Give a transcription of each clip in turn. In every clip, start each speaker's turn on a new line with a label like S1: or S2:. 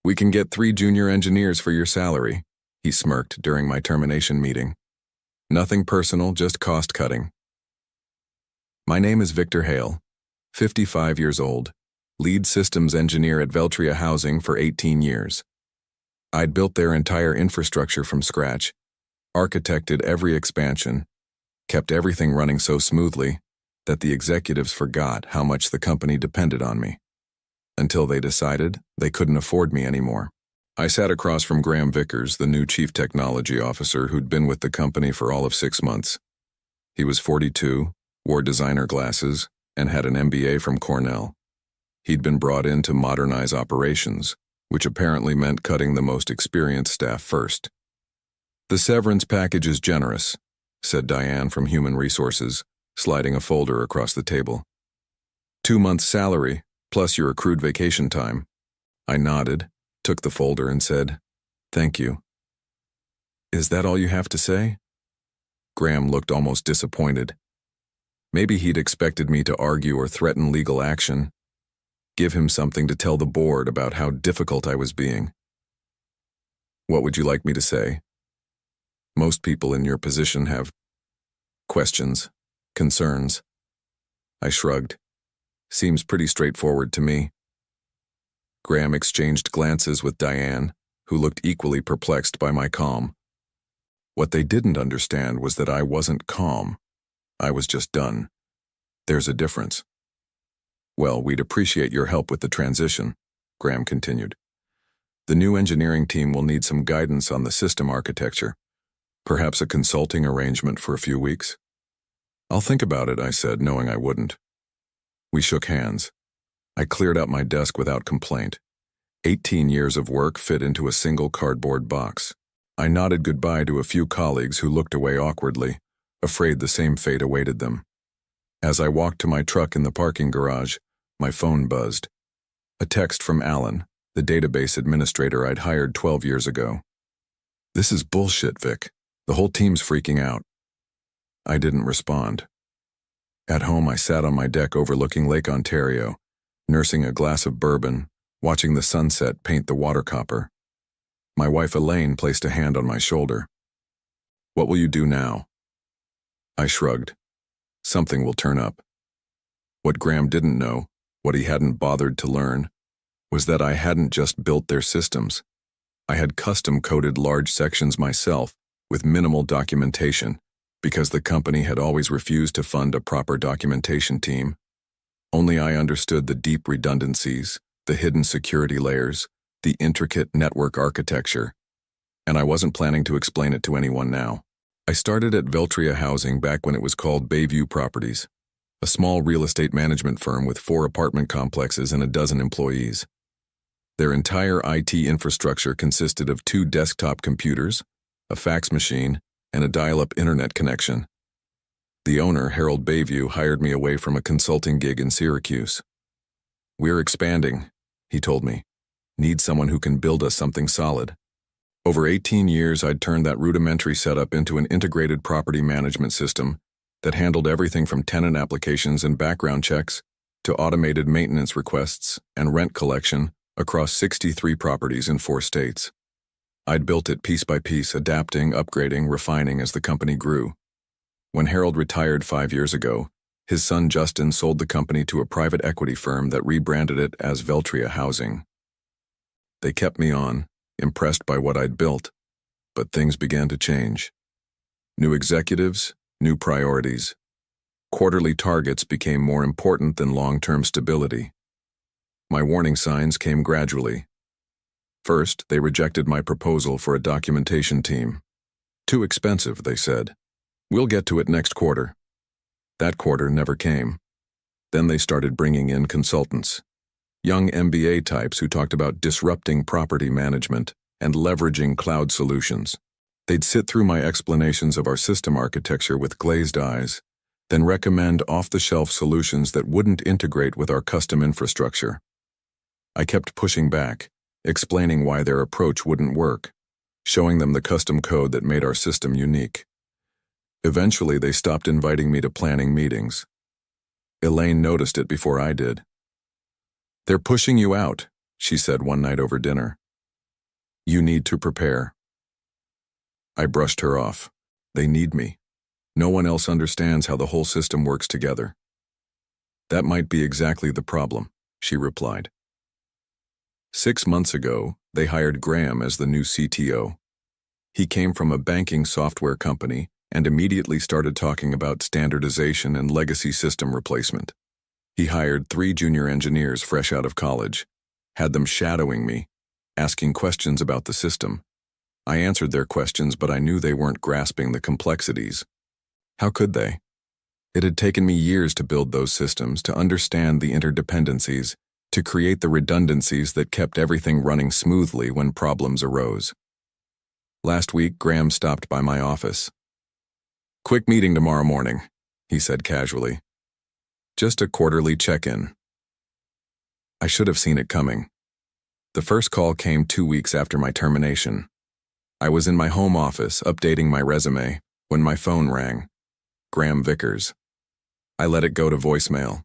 S1: We can get 3 junior engineers for your salary, he smirked during my termination meeting. Nothing personal, just cost cutting. My name is Victor Hale, 55 years old, lead systems engineer at Veltria Housing for 18 years. I'd built their entire infrastructure from scratch, architected every expansion, kept everything running so smoothly that the executives forgot how much the company depended on me. Until they decided they couldn't afford me anymore. I sat across from Graham Vickers, the new chief technology officer who'd been with the company for all of 6 months. He was 42, wore designer glasses, and had an MBA from Cornell. He'd been brought in to modernize operations, which apparently meant cutting the most experienced staff first. The severance package is generous, said Diane from Human Resources, sliding a folder across the table. 2 months' salary, plus your accrued vacation time. I nodded, took the folder and said, "Thank you." "Is that all you have to say?" Graham looked almost disappointed. Maybe he'd expected me to argue or threaten legal action, give him something to tell the board about how difficult I was being. "What would you like me to say?" "Most people in your position have questions, concerns." I shrugged. "Seems pretty straightforward to me." Graham exchanged glances with Diane, who looked equally perplexed by my calm. What they didn't understand was that I wasn't calm. I was just done. There's a difference. "Well, we'd appreciate your help with the transition," Graham continued. "The new engineering team will need some guidance on the system architecture. Perhaps a consulting arrangement for a few weeks." "I'll think about it," I said, knowing I wouldn't. We shook hands. I cleared out my desk without complaint. 18 years of work fit into a single cardboard box. I nodded goodbye to a few colleagues who looked away awkwardly, afraid the same fate awaited them. As I walked to my truck in the parking garage, my phone buzzed. A text from Alan, the database administrator I'd hired 12 years ago. "This is bullshit, Vic. The whole team's freaking out." I didn't respond. At home, I sat on my deck overlooking Lake Ontario, nursing a glass of bourbon, watching the sunset paint the water copper. My wife Elaine placed a hand on my shoulder. "What will you do now?" I shrugged. "Something will turn up." What Graham didn't know, what he hadn't bothered to learn, was that I hadn't just built their systems. I had custom-coded large sections myself with minimal documentation, because the company had always refused to fund a proper documentation team. Only I understood the deep redundancies, the hidden security layers, the intricate network architecture, and I wasn't planning to explain it to anyone now. I started at Veltria Housing back when it was called Bayview Properties, a small real estate management firm with 4 apartment complexes and a dozen employees. Their entire IT infrastructure consisted of 2 desktop computers, a fax machine, and a dial-up internet connection. The owner, Harold Bayview, hired me away from a consulting gig in Syracuse. "We're expanding," he told me. "Need someone who can build us something solid." Over 18 years, I'd turned that rudimentary setup into an integrated property management system that handled everything from tenant applications and background checks to automated maintenance requests and rent collection across 63 properties in 4 states. I'd built it piece by piece, adapting, upgrading, refining as the company grew. When Harold retired 5 years ago, his son Justin sold the company to a private equity firm that rebranded it as Veltria Housing. They kept me on, impressed by what I'd built, but things began to change. New executives, new priorities. Quarterly targets became more important than long-term stability. My warning signs came gradually. First, they rejected my proposal for a documentation team. "Too expensive," they said. "We'll get to it next quarter." That quarter never came. Then they started bringing in consultants. Young MBA types who talked about disrupting property management and leveraging cloud solutions. They'd sit through my explanations of our system architecture with glazed eyes, then recommend off-the-shelf solutions that wouldn't integrate with our custom infrastructure. I kept pushing back, explaining why their approach wouldn't work, showing them the custom code that made our system unique. Eventually, they stopped inviting me to planning meetings. Elaine noticed it before I did. "They're pushing you out," she said one night over dinner. You need to prepare. I brushed her off. They need me. No one else understands how the whole system works together. That might be exactly the problem, she replied. 6 months ago, they hired Graham as the new CTO. He came from a banking software company and immediately started talking about standardization and legacy system replacement. He hired 3 junior engineers fresh out of college, had them shadowing me, asking questions about the system. I answered their questions, but I knew they weren't grasping the complexities. How could they? It had taken me years to build those systems, to understand the interdependencies, to create the redundancies that kept everything running smoothly when problems arose. Last week, Graham stopped by my office. "Quick meeting tomorrow morning," he said casually. "Just a quarterly check-in." I should have seen it coming. The first call came 2 weeks after my termination. I was in my home office updating my resume when my phone rang. Graham Vickers. I let it go to voicemail.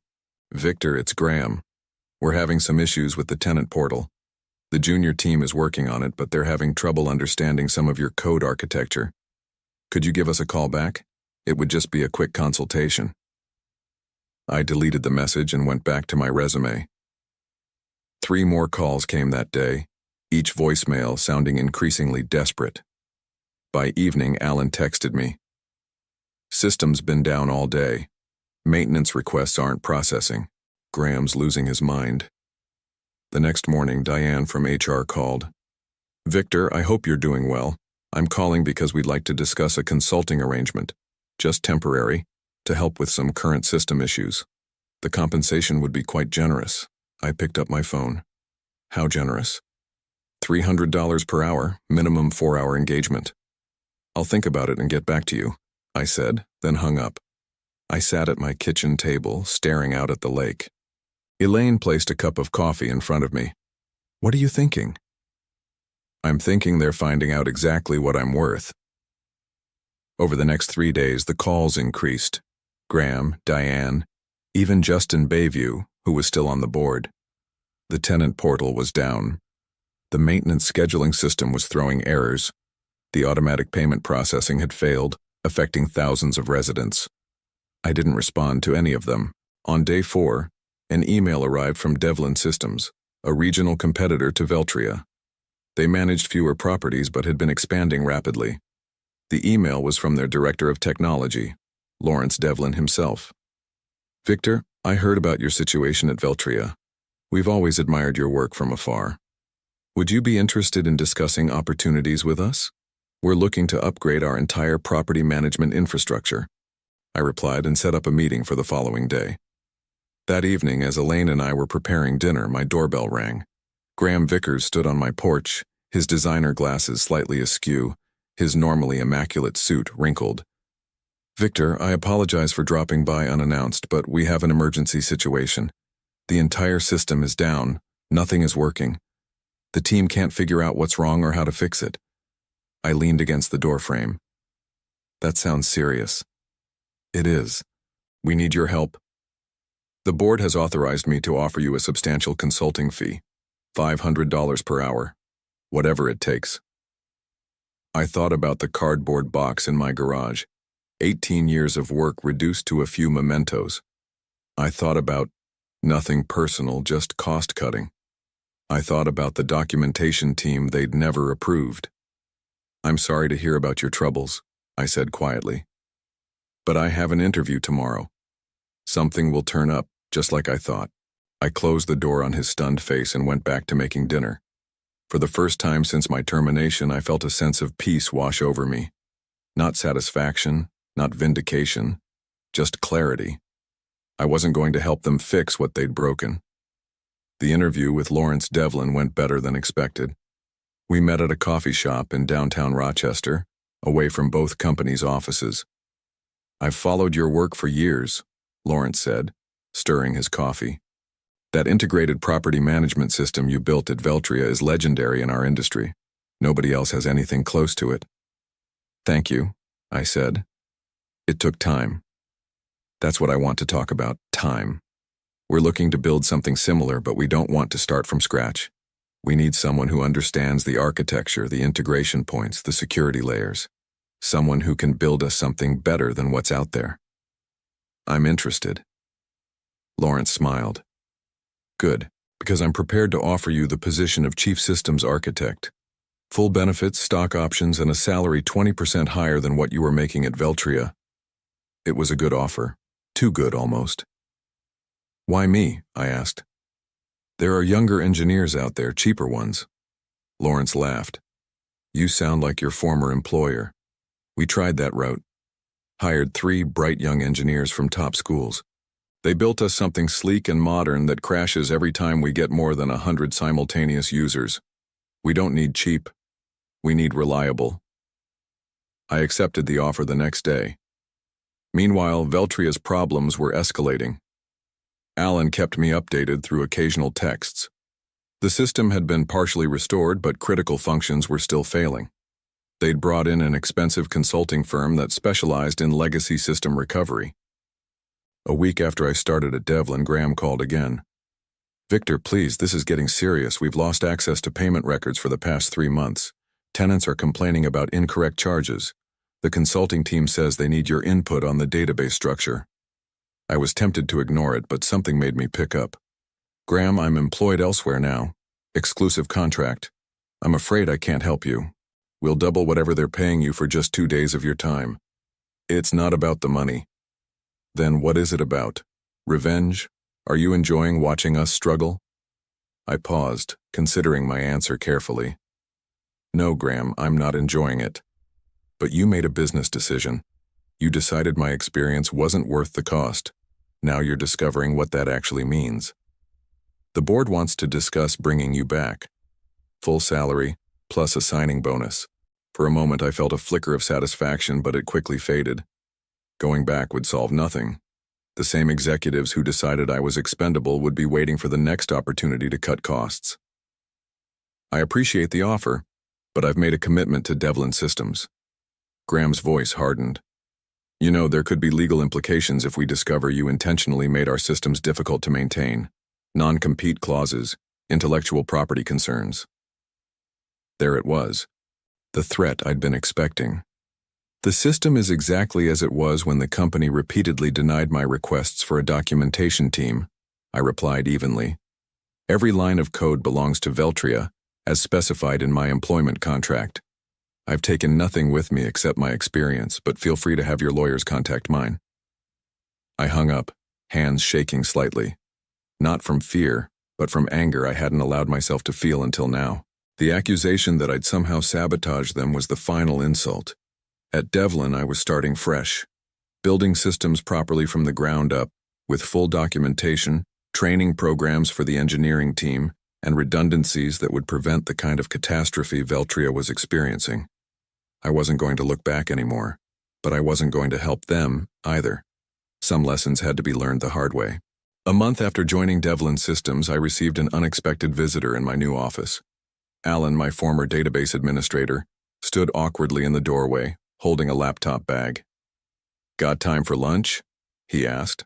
S1: "Victor, it's Graham. We're having some issues with the tenant portal. The junior team is working on it, but they're having trouble understanding some of your code architecture. Could you give us a call back? It would just be a quick consultation." I deleted the message and went back to my resume. 3 more calls came that day, each voicemail sounding increasingly desperate. By evening, Alan texted me. "System's been down all day. Maintenance requests aren't processing. Graham's losing his mind." The next morning, Diane from HR called. "Victor, I hope you're doing well. I'm calling because we'd like to discuss a consulting arrangement, just temporary, to help with some current system issues. The compensation would be quite generous." I picked up my phone. "How generous?" $300 per hour, minimum 4-hour engagement." "I'll think about it and get back to you," I said, then hung up. I sat at my kitchen table, staring out at the lake. Elaine placed a cup of coffee in front of me. "What are you thinking?" "I'm thinking they're finding out exactly what I'm worth." Over the next 3 days, the calls increased. Graham, Diane, even Justin Bayview, who was still on the board. The tenant portal was down. The maintenance scheduling system was throwing errors. The automatic payment processing had failed, affecting thousands of residents. I didn't respond to any of them. On day 4, an email arrived from Devlin Systems, a regional competitor to Veltria. They managed fewer properties but had been expanding rapidly. The email was from their director of technology, Lawrence Devlin himself. "Victor, I heard about your situation at Veltria. We've always admired your work from afar. Would you be interested in discussing opportunities with us? We're looking to upgrade our entire property management infrastructure." I replied and set up a meeting for the following day. That evening, as Elaine and I were preparing dinner, my doorbell rang. Graham Vickers stood on my porch, his designer glasses slightly askew, his normally immaculate suit wrinkled. "Victor, I apologize for dropping by unannounced, but we have an emergency situation. The entire system is down. Nothing is working. The team can't figure out what's wrong or how to fix it." I leaned against the doorframe. "That sounds serious." "It is. We need your help. The board has authorized me to offer you a substantial consulting fee, $500 per hour, whatever it takes." I thought about the cardboard box in my garage, 18 years of work reduced to a few mementos. I thought about nothing personal, just cost-cutting. I thought about the documentation team they'd never approved. "I'm sorry to hear about your troubles," I said quietly. "But I have an interview tomorrow. Something will turn up, just like I thought." I closed the door on his stunned face and went back to making dinner. For the first time since my termination, I felt a sense of peace wash over me. Not satisfaction, not vindication, just clarity. I wasn't going to help them fix what they'd broken. The interview with Lawrence Devlin went better than expected. We met at a coffee shop in downtown Rochester, away from both companies' offices. "I've followed your work for years," Lawrence said, stirring his coffee. "That integrated property management system you built at Veltria is legendary in our industry. Nobody else has anything close to it." "Thank you," I said. "It took time." "That's what I want to talk about, time. We're looking to build something similar, but we don't want to start from scratch. We need someone who understands the architecture, the integration points, the security layers. Someone who can build us something better than what's out there. I'm interested. Lawrence smiled. Good, because I'm prepared to offer you the position of Chief Systems Architect. Full benefits, stock options, and a salary 20% higher than what you were making at Veltria. It was a good offer. Too good, almost. Why me? I asked. There are younger engineers out there, cheaper ones. Lawrence laughed. You sound like your former employer. We tried that route. Hired 3 bright young engineers from top schools. They built us something sleek and modern that crashes every time we get more than 100 simultaneous users. We don't need cheap. We need reliable. I accepted the offer the next day. Meanwhile, Veltria's problems were escalating. Alan kept me updated through occasional texts. The system had been partially restored, but critical functions were still failing. They'd brought in an expensive consulting firm that specialized in legacy system recovery. A week after I started at Devlin, Graham called again. Victor, please, this is getting serious. We've lost access to payment records for the past 3 months. Tenants are complaining about incorrect charges. The consulting team says they need your input on the database structure. I was tempted to ignore it, but something made me pick up. Graham, I'm employed elsewhere now. Exclusive contract. I'm afraid I can't help you. We'll double whatever they're paying you for just 2 days of your time. It's not about the money. Then what is it about? Revenge? Are you enjoying watching us struggle? I paused, considering my answer carefully. No, Graham, I'm not enjoying it. But you made a business decision. You decided my experience wasn't worth the cost. Now you're discovering what that actually means. The board wants to discuss bringing you back. Full salary, plus a signing bonus. For a moment I felt a flicker of satisfaction, but it quickly faded. Going back would solve nothing. The same executives who decided I was expendable would be waiting for the next opportunity to cut costs. I appreciate the offer, but I've made a commitment to Devlin Systems. Graham's voice hardened. You know, there could be legal implications if we discover you intentionally made our systems difficult to maintain. Non-compete clauses, intellectual property concerns. There it was. The threat I'd been expecting. The system is exactly as it was when the company repeatedly denied my requests for a documentation team, I replied evenly. Every line of code belongs to Veltria, as specified in my employment contract. I've taken nothing with me except my experience, but feel free to have your lawyers contact mine. I hung up, hands shaking slightly. Not from fear, but from anger I hadn't allowed myself to feel until now. The accusation that I'd somehow sabotaged them was the final insult. At Devlin, I was starting fresh, building systems properly from the ground up, with full documentation, training programs for the engineering team, and redundancies that would prevent the kind of catastrophe Veltria was experiencing. I wasn't going to look back anymore, but I wasn't going to help them either. Some lessons had to be learned the hard way. A month after joining Devlin Systems, I received an unexpected visitor in my new office. Alan, my former database administrator, stood awkwardly in the doorway, holding a laptop bag. Got time for lunch? He asked.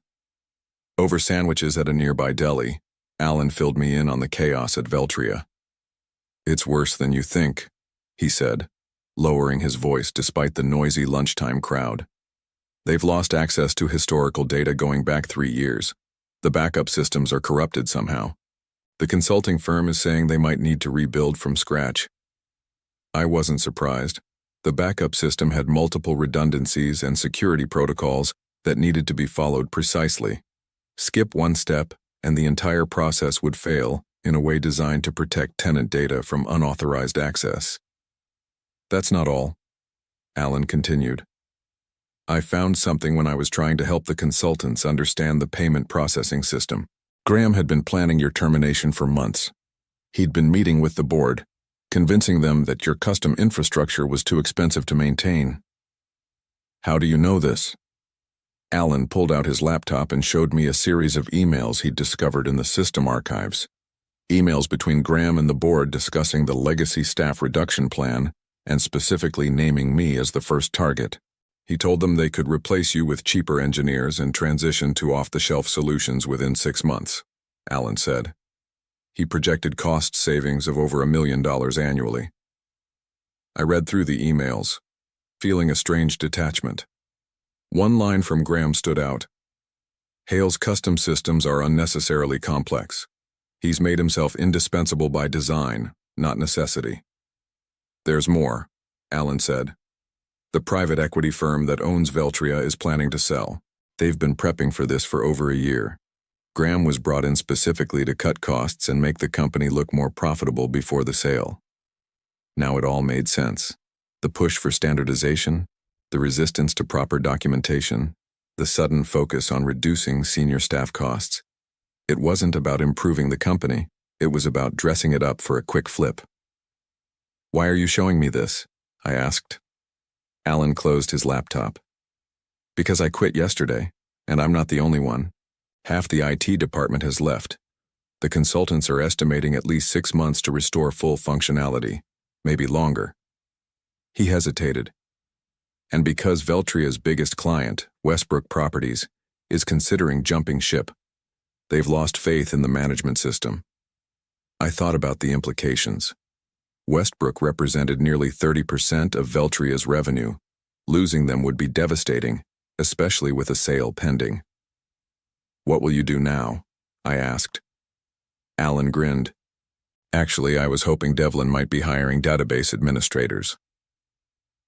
S1: Over sandwiches at a nearby deli, Alan filled me in on the chaos at Veltria. It's worse than you think, he said, lowering his voice despite the noisy lunchtime crowd. They've lost access to historical data going back 3 years. The backup systems are corrupted somehow. The consulting firm is saying they might need to rebuild from scratch. I wasn't surprised. The backup system had multiple redundancies and security protocols that needed to be followed precisely. Skip one step, and the entire process would fail in a way designed to protect tenant data from unauthorized access. That's not all, Alan continued. I found something when I was trying to help the consultants understand the payment processing system. Graham had been planning your termination for months. He'd been meeting with the board, convincing them that your custom infrastructure was too expensive to maintain. How do you know this? Alan pulled out his laptop and showed me a series of emails he'd discovered in the system archives. Emails between Graham and the board discussing the legacy staff reduction plan and specifically naming me as the first target. He told them they could replace you with cheaper engineers and transition to off-the-shelf solutions within 6 months, Alan said. He projected cost savings of over $1 million annually. I read through the emails, feeling a strange detachment. One line from Graham stood out. Hale's custom systems are unnecessarily complex. He's made himself indispensable by design, not necessity. There's more, Alan said. The private equity firm that owns Veltria is planning to sell. They've been prepping for this for over a year. Graham was brought in specifically to cut costs and make the company look more profitable before the sale. Now it all made sense. The push for standardization, the resistance to proper documentation, the sudden focus on reducing senior staff costs. It wasn't about improving the company, it was about dressing it up for a quick flip. "Why are you showing me this?" I asked. Alan closed his laptop. "Because I quit yesterday, and I'm not the only one. Half the IT department has left. The consultants are estimating at least 6 months to restore full functionality, maybe longer." He hesitated. "And because Veltria's biggest client, Westbrook Properties, is considering jumping ship. They've lost faith in the management system." I thought about the implications. Westbrook represented nearly 30% of Veltria's revenue. Losing them would be devastating, especially with a sale pending. "What will you do now?" I asked. Alan grinned. "Actually, I was hoping Devlin might be hiring database administrators."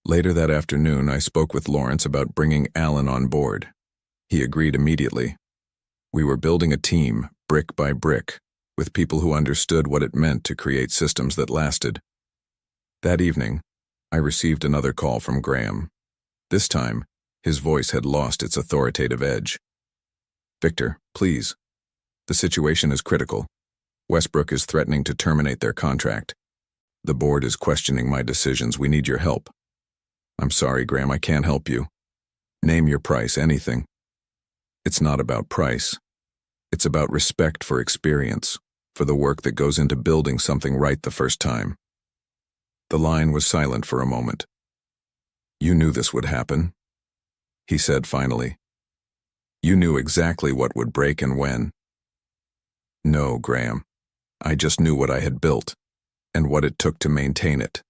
S1: Later that afternoon, I spoke with Lawrence about bringing Alan on board. He agreed immediately. We were building a team, brick by brick, with people who understood what it meant to create systems that lasted. That evening, I received another call from Graham. This time, his voice had lost its authoritative edge. "Victor, please. The situation is critical. Westbrook is threatening to terminate their contract. The board is questioning my decisions. We need your help." "I'm sorry, Graham, I can't help you. Name your price, anything." "It's not about price. It's about respect for experience, for the work that goes into building something right the first time." The line was silent for a moment. "You knew this would happen," he said finally. "You knew exactly what would break and when." "No, Graham. I just knew what I had built, and what it took to maintain it.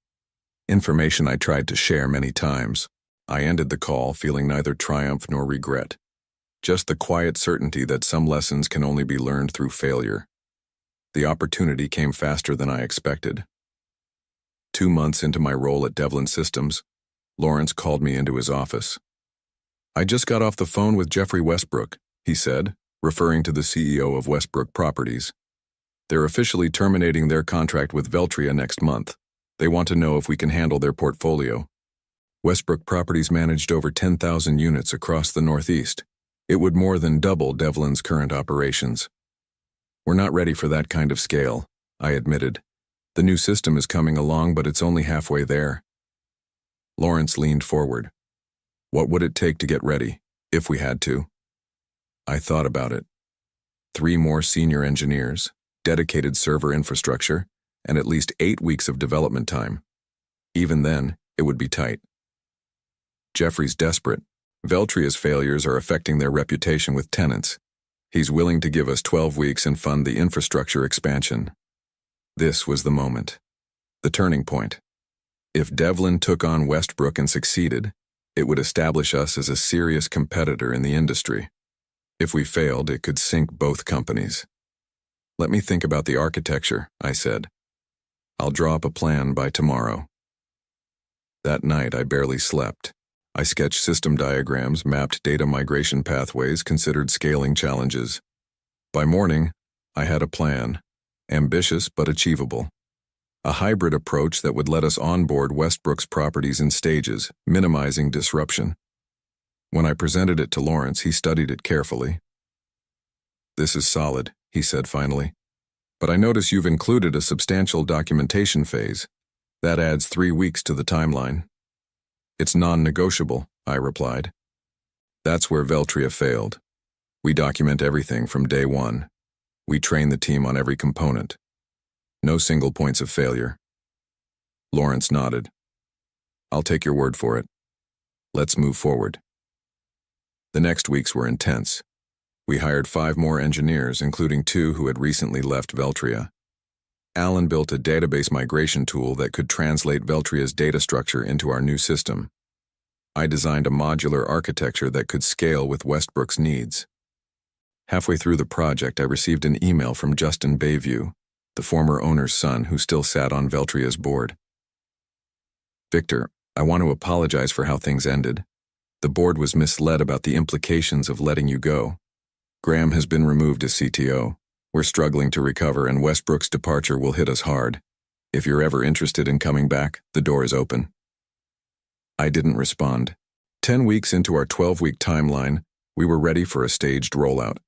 S1: Information I tried to share many times." I ended the call feeling neither triumph nor regret. Just the quiet certainty that some lessons can only be learned through failure. The opportunity came faster than I expected. 2 months into my role at Devlin Systems, Lawrence called me into his office. "I just got off the phone with Jeffrey Westbrook," he said, referring to the CEO of Westbrook Properties. "They're officially terminating their contract with Veltria next month. They want to know if we can handle their portfolio." Westbrook Properties managed over 10,000 units across the Northeast. It would more than double Devlin's current operations. "We're not ready for that kind of scale," I admitted. "The new system is coming along, but it's only halfway there." Lawrence leaned forward. "What would it take to get ready, if we had to?" I thought about it. 3 more senior engineers, dedicated server infrastructure, and at least 8 weeks of development time. Even then, it would be tight. Jeffrey's desperate. Veltria's failures are affecting their reputation with tenants. He's willing to give us 12 weeks and fund the infrastructure expansion. This was the moment. The turning point. If Devlin took on Westbrook and succeeded, it would establish us as a serious competitor in the industry. If we failed, it could sink both companies. "Let me think about the architecture," I said. "I'll draw up a plan by tomorrow." That night, I barely slept. I sketched system diagrams, mapped data migration pathways, considered scaling challenges. By morning, I had a plan, ambitious but achievable. A hybrid approach that would let us onboard Westbrook's properties in stages, minimizing disruption. When I presented it to Lawrence, he studied it carefully. "This is solid," he said finally. "But I notice you've included a substantial documentation phase. That adds 3 weeks to the timeline." "It's non-negotiable," I replied. "That's where Veltria failed. We document everything from day one. We train the team on every component. No single points of failure." Lawrence nodded. "I'll take your word for it. Let's move forward." The next weeks were intense. We hired 5 more engineers, including 2 who had recently left Veltria. Alan built a database migration tool that could translate Veltria's data structure into our new system. I designed a modular architecture that could scale with Westbrook's needs. Halfway through the project, I received an email from Justin Bayview, the former owner's son who still sat on Veltria's board. "Victor, I want to apologize for how things ended. The board was misled about the implications of letting you go. Graham has been removed as CTO. We're struggling to recover, and Westbrook's departure will hit us hard. If you're ever interested in coming back, the door is open." I didn't respond. 10 weeks into our 12-week timeline, we were ready for a staged rollout.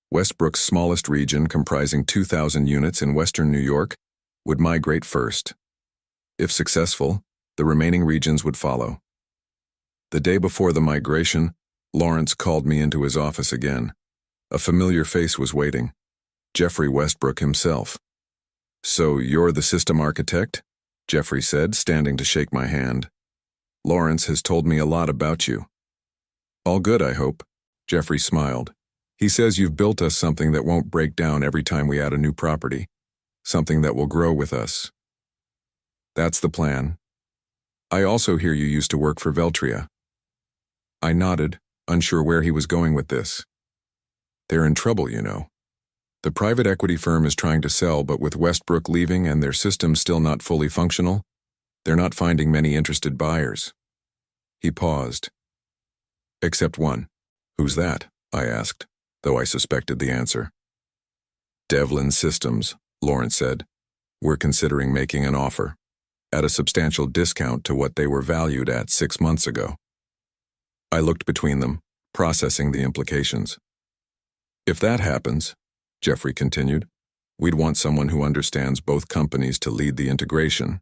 S1: Westbrook's smallest region, comprising 2,000 units in western New York, would migrate first. If successful, the remaining regions would follow. The day before the migration, Lawrence called me into his office again. A familiar face was waiting. Jeffrey Westbrook himself. "So you're the system architect?" Jeffrey said, standing to shake my hand. "Lawrence has told me a lot about you." "All good, I hope." Jeffrey smiled. "He says you've built us something that won't break down every time we add a new property. Something that will grow with us." "That's the plan." "I also hear you used to work for Veltria." I nodded, unsure where he was going with this. "They're in trouble, you know. The private equity firm is trying to sell, but with Westbrook leaving and their system still not fully functional, they're not finding many interested buyers." He paused. "Except one." "Who's that?" I asked, though I suspected the answer. "Devlin Systems," Lawrence said. "We're considering making an offer, at a substantial discount to what they were valued at 6 months ago." I looked between them, processing the implications. "If that happens," Jeffrey continued, "we'd want someone who understands both companies to lead the integration,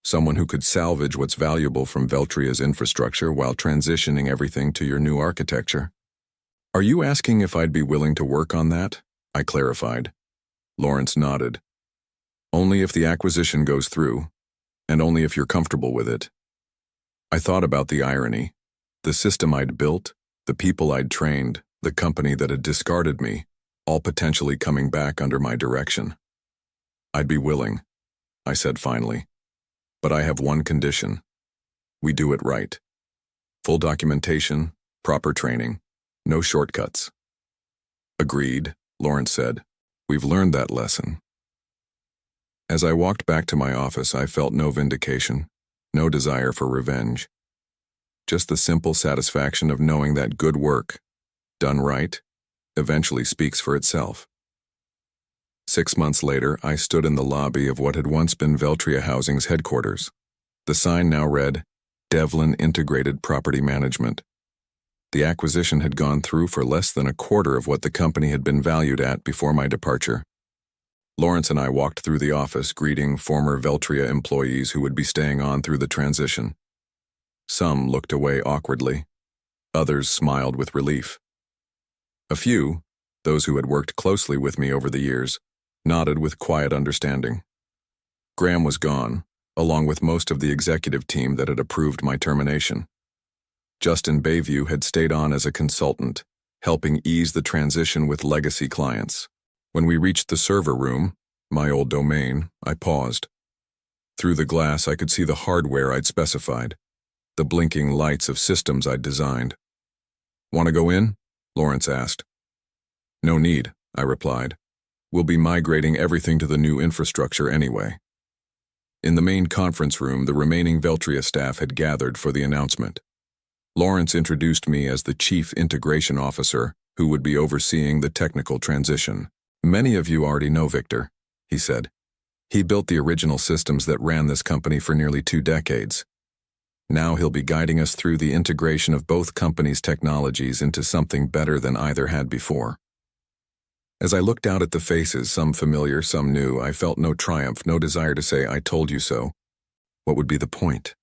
S1: someone who could salvage what's valuable from Veltria's infrastructure while transitioning everything to your new architecture." "Are you asking if I'd be willing to work on that?" I clarified. Lawrence nodded. "Only if the acquisition goes through, and only if you're comfortable with it." I thought about the irony. The system I'd built, the people I'd trained, the company that had discarded me, all potentially coming back under my direction. "I'd be willing," I said finally. "But I have one condition. We do it right. Full documentation, proper training, no shortcuts." "Agreed," Lawrence said. "We've learned that lesson." As I walked back to my office, I felt no vindication, no desire for revenge. Just the simple satisfaction of knowing that good work, done right, eventually speaks for itself. 6 months later, I stood in the lobby of what had once been Veltria Housing's headquarters. The sign now read, "Devlin Integrated Property Management." The acquisition had gone through for less than a quarter of what the company had been valued at before my departure. Lawrence and I walked through the office, greeting former Veltria employees who would be staying on through the transition. Some looked away awkwardly. Others smiled with relief. A few, those who had worked closely with me over the years, nodded with quiet understanding. Graham was gone, along with most of the executive team that had approved my termination. Justin Bayview had stayed on as a consultant, helping ease the transition with legacy clients. When we reached the server room, my old domain, I paused. Through the glass, I could see the hardware I'd specified, the blinking lights of systems I'd designed. "Want to go in?" Lawrence asked. "No need," I replied. "We'll be migrating everything to the new infrastructure anyway." In the main conference room, the remaining Veltria staff had gathered for the announcement. Lawrence introduced me as the Chief Integration Officer, who would be overseeing the technical transition. "Many of you already know Victor," he said. "He built the original systems that ran this company for nearly 2 decades. Now he'll be guiding us through the integration of both companies' technologies into something better than either had before." As I looked out at the faces, some familiar, some new, I felt no triumph, no desire to say, "I told you so." What would be the point?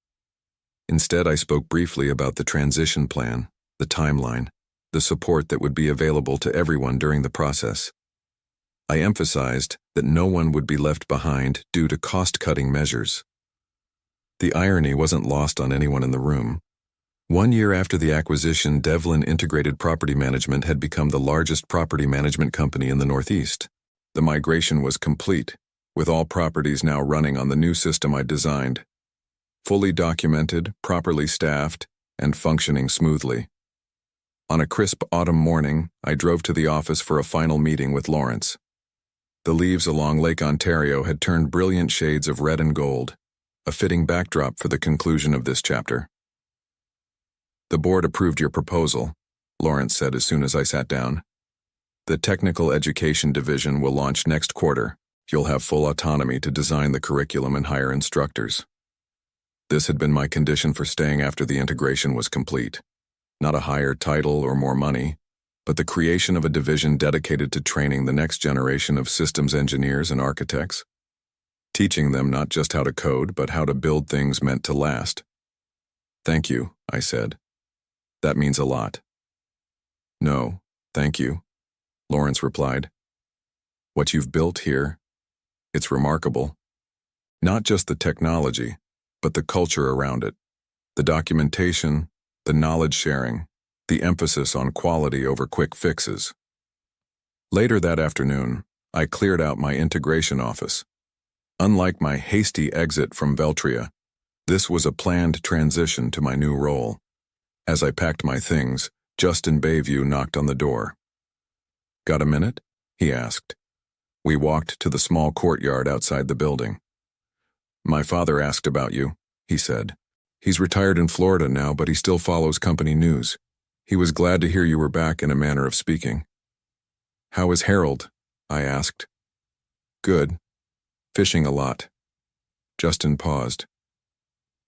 S1: Instead, I spoke briefly about the transition plan, the timeline, the support that would be available to everyone during the process. I emphasized that no one would be left behind due to cost-cutting measures. The irony wasn't lost on anyone in the room. 1 year after the acquisition, Devlin Integrated Property Management had become the largest property management company in the Northeast. The migration was complete, with all properties now running on the new system I designed. Fully documented, properly staffed, and functioning smoothly. On a crisp autumn morning, I drove to the office for a final meeting with Lawrence. The leaves along Lake Ontario had turned brilliant shades of red and gold, a fitting backdrop for the conclusion of this chapter. "The board approved your proposal," Lawrence said as soon as I sat down. "The Technical Education Division will launch next quarter. You'll have full autonomy to design the curriculum and hire instructors." This had been my condition for staying after the integration was complete. Not a higher title or more money, but the creation of a division dedicated to training the next generation of systems engineers and architects, teaching them not just how to code, but how to build things meant to last. "Thank you," I said. "That means a lot." "No, thank you," Lawrence replied. "What you've built here, it's remarkable. Not just the technology, but the culture around it. The documentation, the knowledge sharing, the emphasis on quality over quick fixes." Later that afternoon, I cleared out my integration office. Unlike my hasty exit from Veltria, this was a planned transition to my new role. As I packed my things, Justin Bayview knocked on the door. "Got a minute?" he asked. We walked to the small courtyard outside the building. "My father asked about you," he said. "He's retired in Florida now, but he still follows company news. He was glad to hear you were back, in a manner of speaking." "How is Harold?" I asked. "Good. Fishing a lot." Justin paused.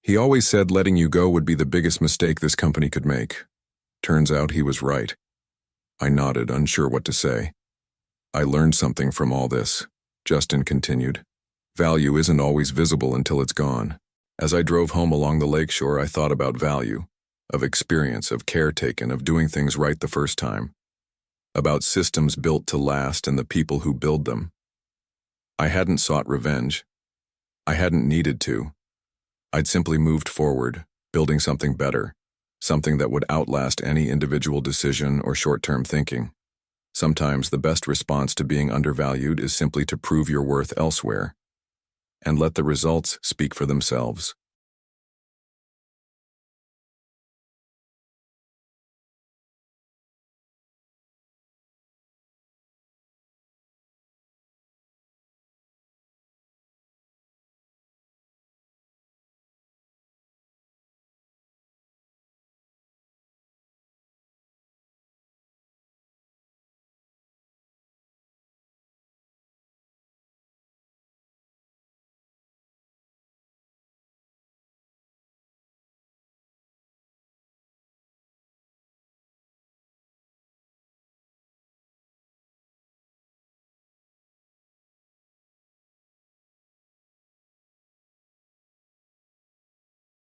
S1: "He always said letting you go would be the biggest mistake this company could make. Turns out he was right." I nodded, unsure what to say. "I learned something from all this," Justin continued. "Value isn't always visible until it's gone." As I drove home along the lakeshore, I thought about value, of experience, of care taken, of doing things right the first time, about systems built to last and the people who build them. I hadn't sought revenge. I hadn't needed to. I'd simply moved forward, building something better, something that would outlast any individual decision or short-term thinking. Sometimes the best response to being undervalued is simply to prove your worth elsewhere, and let the results speak for themselves.